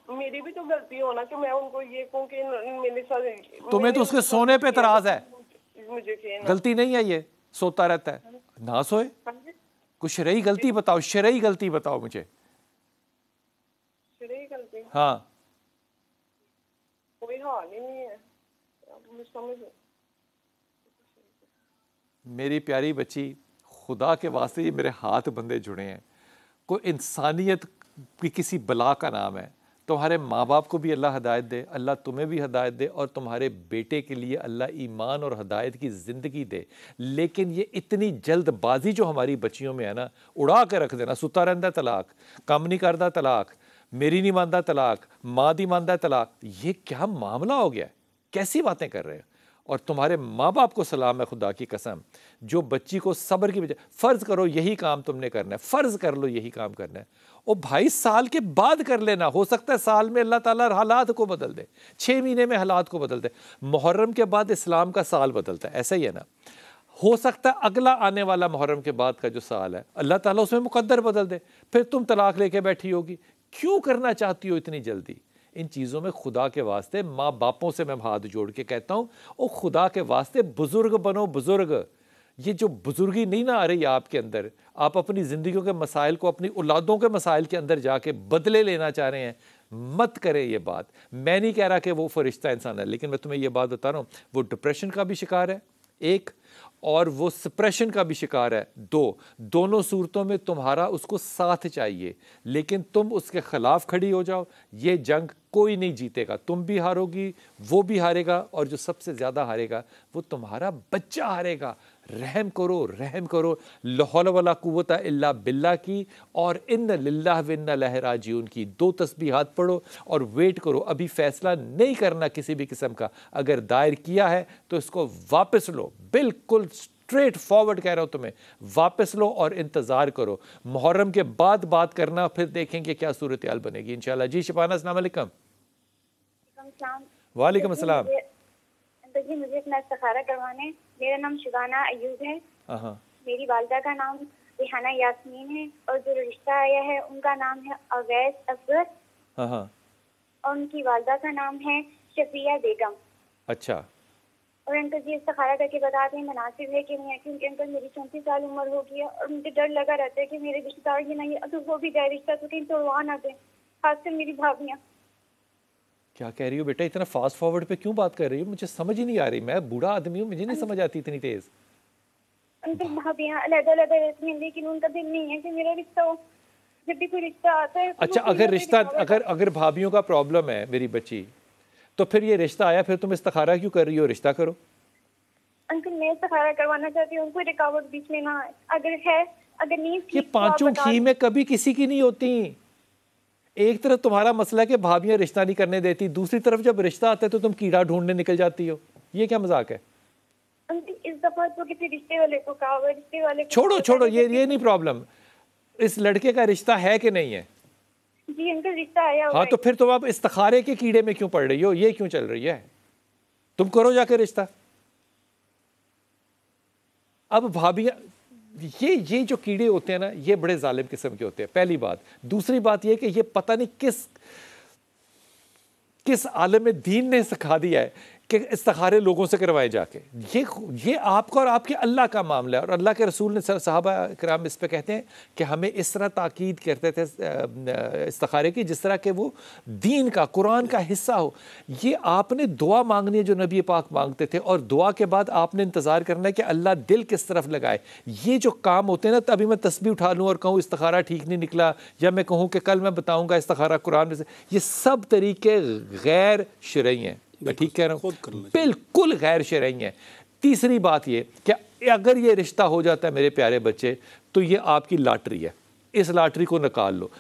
मेरी भी तो गलती हो ना कि मैं उनको ये कहूं कि मेरे साथ। तुम्हें तो उसके सोने पे एतराज है, मुझे गलती नहीं है, ये सोता रहता है, ना सोए। कुछ शरई गलती बताओ, शरई गलती बताओ मुझे। शरई गलती? हाँ, कोई हाल ही नहीं है, समझ। मेरी प्यारी बच्ची, खुदा के वास्ते ये मेरे हाथ बंदे जुड़े हैं, कोई इंसानियत की किसी बला का नाम है, तुम्हारे माँ बाप को भी अल्लाह हदायत दे, अल्लाह तुम्हें भी हदायत दे, और तुम्हारे बेटे के लिए अल्लाह ईमान और हदायत की ज़िंदगी दे। लेकिन ये इतनी जल्दबाजी जो हमारी बच्चियों में है ना, उड़ा के रख देना, सुता रहता तलाक, कम नहीं करता तलाक, मेरी नहीं मानता तलाक, माँ दी मानता तलाक, ये क्या मामला हो गया है? कैसी बातें कर रहे हैं? और तुम्हारे माँ बाप को सलाम है, खुदा की कसम, जो बच्ची को सब्र की वजह, फ़र्ज़ करो यही काम तुमने करना है, फ़र्ज़ कर लो यही काम करना है, ओ भाई साल के बाद कर लेना, हो सकता है साल में अल्लाह ताला हालात को बदल दे, 6 महीने में हालात को बदल दे। मुहर्रम के बाद इस्लाम का साल बदलता है, ऐसा ही है ना। हो सकता है अगला आने वाला मुहर्रम के बाद का जो साल है अल्लाह ताला उसमें मुकद्दर बदल दे, फिर तुम तलाक लेके बैठी होगी। क्यों करना चाहती हो इतनी जल्दी इन चीज़ों में? खुदा के वास्ते माँ बापों से मैं हाथ जोड़ के कहता हूँ, ओ खुदा के वास्ते बुजुर्ग बनो, बुजुर्ग। ये जो बुजुर्गी नहीं ना आ रही आपके अंदर, आप अपनी ज़िंदगियों के मसाइल को अपनी औलादों के मसाइल के अंदर जाके बदले लेना चाह रहे हैं, मत करें ये बात। मैं नहीं कह रहा कि वो फरिश्ता इंसान है, लेकिन मैं तुम्हें ये बात बता रहा हूँ, वो डिप्रेशन का भी शिकार है एक, और वो सप्रेशन का भी शिकार है दो। दोनों सूरतों में तुम्हारा उसको साथ चाहिए, लेकिन तुम उसके खिलाफ खड़ी हो जाओ, ये जंग कोई नहीं जीतेगा। तुम भी हारोगी, वो भी हारेगा, और जो सबसे ज़्यादा हारेगा वो तुम्हारा बच्चा हारेगा। रहम करो, रहम करो। ला हौला वला कुव्वता इल्ला बिल्लाह की और इन्ना लिल्लाह व इन्ना इलैहि राजिऊन की 2 तस्बीहात पढ़ो और वेट करो। अभी फैसला नहीं करना किसी भी किस्म का, अगर दायर किया है तो इसको वापस लो, बिल्कुल स्ट्रेट फॉरवर्ड कह रहा हूँ तुम्हें, वापस लो और इंतज़ार करो। मुहर्रम के बाद बात करना, फिर देखेंगे क्या सूरत हाल बनेगी इंशाल्लाह। जी शिबाना, अस्सलाम वालेकुम। वालेकुम अस्सलाम। जी मुझे अपना इस्तिखारा करवाने। मेरा नाम शिबाना अयूब है, मेरी वालिदा का नाम रिहाना यास्मीन है, और जो रिश्ता आया है उनका नाम है अवैस असगर, और उनकी वालिदा का नाम है शफिया बेगम। अच्छा। और अंकल जी इस्तिखारा करके बता दें मुनासिब है कि नहीं है, क्योंकि अंकल मेरी 34 साल उम्र हो गई है और मुझे डर लगा रहता है कि मेरे रिश्तेदार ये नहीं, अगर हो भी जाए रिश्ता तो कहीं तोड़वा ना दें, खासकर मेरी भाभियाँ। क्या कह रही हो बेटा? इतना फास्ट फॉरवर्ड पे क्यों बात कर रही हो? मुझे समझ ही नहीं आ रही, मैं बूढ़ा आदमी हूँ, मुझे नहीं समझ आती इतनी तेज। अंकल भाभियाँ अलग-अलग रहती हैं, लेकिन उनका दिल नहीं है कि मेरा रिश्ता हो। जब भी कोई रिश्ता आता है। अच्छा, अगर रिश्ता, अगर भाभियों का प्रॉब्लम है मेरी बच्ची, तो फिर ये रिश्ता आया, फिर तुम इस्तिखारा क्यों कर रही हो? रिश्ता करो। अंकल मैं इस्तिखारा करवाना चाहती हूँ, कोई रुकावट बीच में ना आए। अगर है, अगर नहीं, ये पांचों घी में कभी किसी की नहीं होती। एक तरफ तुम्हारा मसला है कि भाभियां रिश्ता नहीं करने देती, दूसरी तरफ जब रिश्ता आता है तो तुम कीड़ा ढूंढने निकल जाती हो। ये क्या मजाक है? इस दफा तो किसी रिश्ते वाले को कहा, रिश्ते वाले को छोड़ो छोड़ो, ये नहीं प्रॉब्लम। इस लड़के का रिश्ता है कि नहीं है? जी अंकल रिश्ता आया। हाँ, तो फिर तुम अब इस्तिखारे के कीड़े में क्यों पड़ रही हो? ये क्यों चल रही है? तुम करो जाके रिश्ता। अब भाभियां, ये जो कीड़े होते हैं ना, ये बड़े जालिम किस्म के होते हैं, पहली बात। दूसरी बात ये कि ये पता नहीं किस आलम दीन ने सिखा दिया है कि इस्तिखारे लोगों से करवाए जाके। ये आपका और आपके अल्लाह का मामला है, और अल्लाह के रसूल ने, सहाबा किराम इस पे कहते हैं कि हमें इस तरह ताकीद करते थे इस्तिखारे की जिस तरह के वो दीन का, कुरान का हिस्सा हो। ये आपने दुआ मांगनी है जो नबी पाक मांगते थे, और दुआ के बाद आपने इंतज़ार करना है कि अल्लाह दिल किस तरफ लगाए। ये जो काम होते हैं ना, तभी मैं तस्बीह उठा लूँ और कहूँ इस्तिखारा ठीक नहीं निकला, या मैं कहूँ कि कल मैं बताऊँगा इस्तिखारा कुरान में से, ये सब तरीके गैर शरई हैं। मैं ठीक कह रहा हूँ? बिल्कुल गैर शरई है। तीसरी बात ये कि अगर ये रिश्ता हो जाता है मेरे प्यारे बच्चे, तो ये आपकी लॉटरी है, इस लॉटरी को निकाल लो।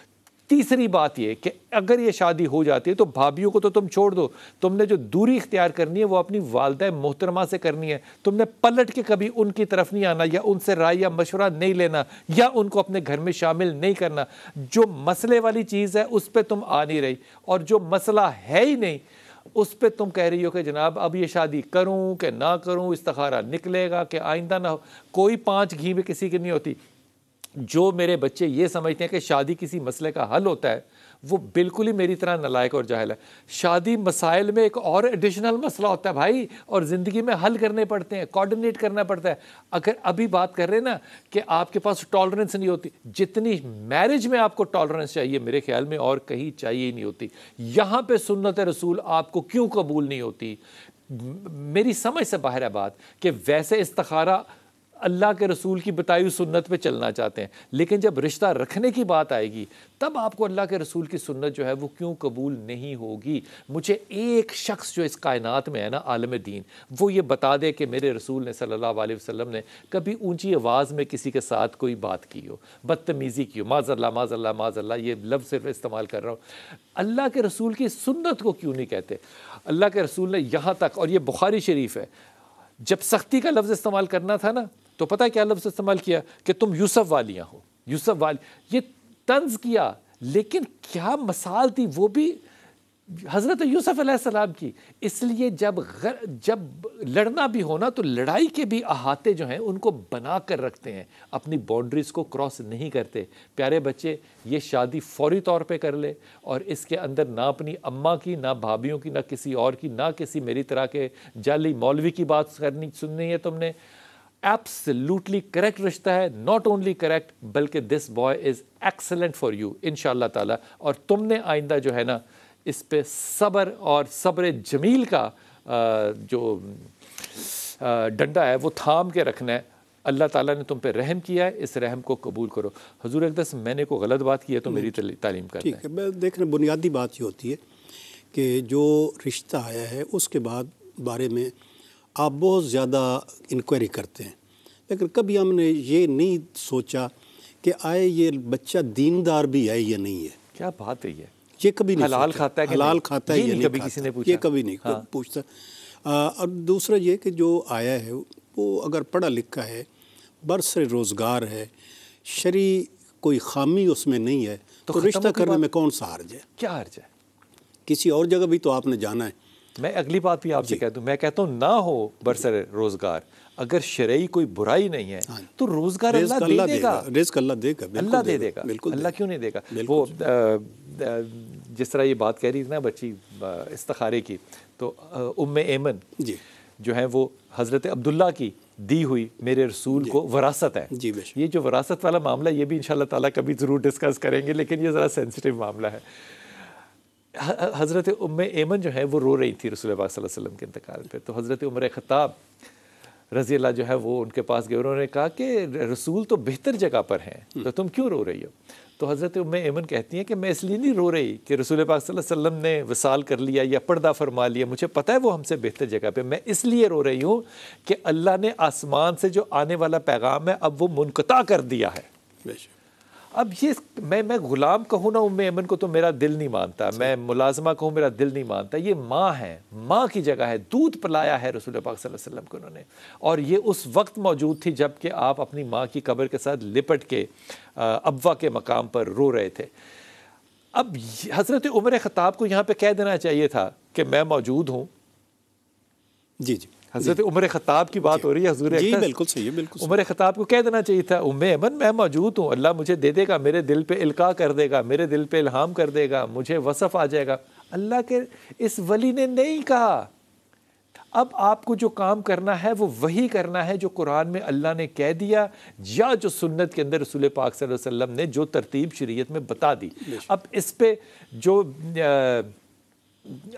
तीसरी बात ये कि अगर ये शादी हो जाती है तो भाभियों को तो तुम छोड़ दो, तुमने जो दूरी इख्तियार करनी है वो अपनी वालिदा मोहतरमा से करनी है। तुमने पलट के कभी उनकी तरफ नहीं आना, या उनसे राय या मशवरा नहीं लेना, या उनको अपने घर में शामिल नहीं करना। जो मसले वाली चीज़ है उस पर तुम आ नहीं रही, और जो मसला है ही नहीं उस पे तुम कह रही हो कि जनाब अब ये शादी करूं कि ना करूं, इस्तिखारा निकलेगा कि आइंदा ना हो। कोई 5 घी में किसी की नहीं होती। जो मेरे बच्चे ये समझते हैं कि शादी किसी मसले का हल होता है, वो बिल्कुल ही मेरी तरह नालायक और जाहिल है। शादी मसाइल में एक और एडिशनल मसला होता है भाई, और ज़िंदगी में हल करने पड़ते हैं, कोऑर्डिनेट करना पड़ता है। अगर अभी बात कर रहे हैं ना कि आपके पास टॉलरेंस नहीं होती, जितनी मैरिज में आपको टॉलरेंस चाहिए मेरे ख्याल में और कहीं चाहिए ही नहीं होती। यहाँ पे सुन्नत रसूल आपको क्यों कबूल नहीं होती? मेरी समझ से बाहर है बात कि वैसे इस्तिखारा अल्लाह के रसूल की बताई हुई सुन्नत पे चलना चाहते हैं, लेकिन जब रिश्ता रखने की बात आएगी तब आपको अल्लाह के रसूल की सुन्नत जो है वो क्यों कबूल नहीं होगी। मुझे एक शख्स जो इस कायनात में है ना, आलम दीन, वो ये बता दे कि मेरे रसूल ने सल्लल्लाहु अलैहि वसल्लम ने कभी ऊंची आवाज़ में किसी के साथ कोई बात की हो, बदतमीज़ी की हो, माज़ल्ला माज़ल्ला माज़ल्ला, ये लफ्ज़ सिर्फ इस्तेमाल कर रहा हूँ। अल्लाह के रसूल की सुन्नत को क्यों नहीं कहते? अल्लाह के रसूल ने यहाँ तक, और ये बुखारी शरीफ है, जब सख्ती का लफ्ज़ इस्तेमाल करना था ना, तो पता है क्या लफ्ज़ इस्तेमाल किया कि तुम यूसुफ वालियाँ हो, यूसुफ वाली, ये तंज़ किया। लेकिन क्या मसाल थी, वो भी हज़रत यूसुफ अलैहिस्सलाम की। इसलिए जब लड़ना भी हो ना, तो लड़ाई के भी अहाते जो हैं उनको बना कर रखते हैं, अपनी बाउंड्रीज़ को क्रॉस नहीं करते। प्यारे बच्चे, ये शादी फौरी तौर पे कर ले, और इसके अंदर ना अपनी अम्मा की, ना भाभीयों की, ना किसी और की, ना किसी मेरी तरह के जाली मौलवी की बात सुननी है तुमने। एब्सोल्युटली करेक्ट रिश्ता है, नॉट ओनली करेक्ट बल्कि this boy is excellent for you इंशाअल्लाह ताला। और तुमने आइंदा जो है ना, इस पे सब्र और सब्र जमील का जो डंडा है वो थाम के रखना है। अल्लाह ताला ने तुम पे रहम किया है, इस रहम को कबूल करो। हुजूर अक़दस, मैंने कोई गलत बात की है तो मेरी तालीम करना है। ठीक है, मैं देख रहे, बुनियादी बात ये होती है कि जो रिश्ता आया है उसके बारे में आप बहुत ज़्यादा इंक्वायरी करते हैं, लेकिन कभी हमने ये नहीं सोचा कि आए ये बच्चा दीनदार भी है या नहीं है। क्या बात है ये कभी नहीं हलाल खाता है, हलाल खाता है, ये कभी किसी ने पूछा, ये कभी नहीं पूछता। और दूसरा ये कि जो आया है वो अगर पढ़ा लिखा है, बरसर रोज़गार है, शरी कोई खामी उसमें नहीं है, तो रिश्ता करने में कौन सा हर्ज है? क्या हर्ज है? किसी और जगह भी तो आपने जाना है। मैं अगली बात भी आपसे कह दूं, मैं कहता हूँ ना हो बरसर रोज़गार, अगर शरई कोई बुराई नहीं है तो रोज़गार अल्लाह दे देगा, रिज़्क़ अल्लाह देगा, अल्लाह दे देगा, अल्लाह क्यों नहीं देगा? वो जिस तरह ये बात कह रही थी ना बच्ची इस्तिखारे की, तो उम्मे ऐमन जो है वो हज़रत अब्दुल्ला की दी हुई मेरे रसूल को वरासत है। ये जो वरासत वाला मामला, ये भी इंशाअल्लाह ताला कभी ज़रूर डिस्कस करेंगे, लेकिन ये ज़रा सेंसिटिव मामला है। हज़रत उम्मे ऐमन जो है वो रो रही थी रसूल पाक सल्लल्लाहु अलैहि वसल्लम के इंतकाल पे। तो हज़रत उमर ख़त्ताब रज़ी अल्लाह जो है वो उनके पास गए, उन्होंने कहा कि रसूल तो बेहतर जगह पर हैं, तो तुम क्यों रो रही हो? तो हज़रत उम्मे ऐमन कहती हैं कि मैं इसलिए नहीं रो रही कि रसूल पाक सल्लल्लाहु अलैहि वसल्लम ने विसाल कर लिया या पर्दा फरमा लिया, मुझे पता है वो हमसे बेहतर जगह पे, मैं इसलिए रो रही हूँ कि अल्लाह ने आसमान से जो आने वाला पैगाम है अब वो मुनक़ता कर दिया है। अब ये मैं गुलाम कहूँ ना उम्मे ऐमन को तो मेरा दिल नहीं मानता, मैं मुलाजमा कहूँ मेरा दिल नहीं मानता। ये माँ है, माँ की जगह है, दूध पिलाया है रसूल पाक सल्लल्लाहु अलैहि वसल्लम को उन्होंने, और ये उस वक्त मौजूद थी जब कि आप अपनी माँ की कब्र के साथ लिपट के अब्वा के मकाम पर रो रहे थे। अब हज़रत उमर ख़त्ताब को यहाँ पे कह देना चाहिए था कि मैं मौजूद हूँ। जी जी, हज़रत उमर ख़त्ताब की बात हो रही है, हुज़ूर अक़दस बिल्कुल सही है, बिल्कुल उमर ख़त्ताब को कह देना चाहिए था, उम्मे ऐमन मैं मौजूद हूँ, अल्लाह मुझे दे देगा, मेरे दिल पे इल्का कर देगा, मेरे दिल पे इल्हाम कर देगा, मुझे वसफ़ आ जाएगा। अल्लाह के इस वली ने नहीं कहा। अब आपको जो काम करना है वो वही करना है जो कुरान में अल्लाह ने कह दिया, या जो सुन्नत के अंदर रसूल पाक सल्लल्लाहु अलैहि वसल्लम ने जो तरतीब शरीयत में बता दी। अब इस पे जो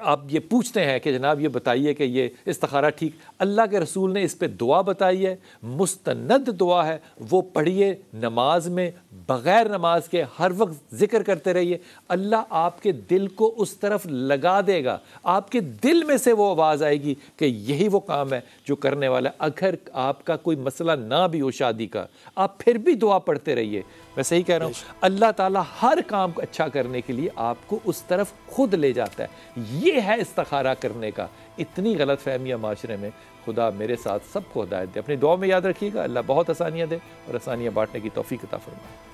आप ये पूछते हैं कि जनाब ये बताइए कि ये इस्तिखारा ठीक, अल्लाह के रसूल ने इस पे दुआ बताई है, मुस्तनद दुआ है, वो पढ़िए नमाज में, बग़ैर नमाज के हर वक्त ज़िक्र करते रहिए। अल्लाह आपके दिल को उस तरफ लगा देगा, आपके दिल में से वो आवाज़ आएगी कि यही वो काम है जो करने वाला। अगर आपका कोई मसला ना भी हो शादी का, आप फिर भी दुआ पढ़ते रहिए। मैं सही कह रहा हूँ, अल्लाह ताला हर काम को अच्छा करने के लिए आपको उस तरफ खुद ले जाता है। ये है इस्तिखारा करने का। इतनी गलत फहमियाँ माशरे में, खुदा मेरे साथ सबको हिदायत दे। अपनी दुआ में याद रखिएगा, अल्लाह बहुत आसानियाँ दे और आसानियाँ बांटने की तौफीक अता फरमाए।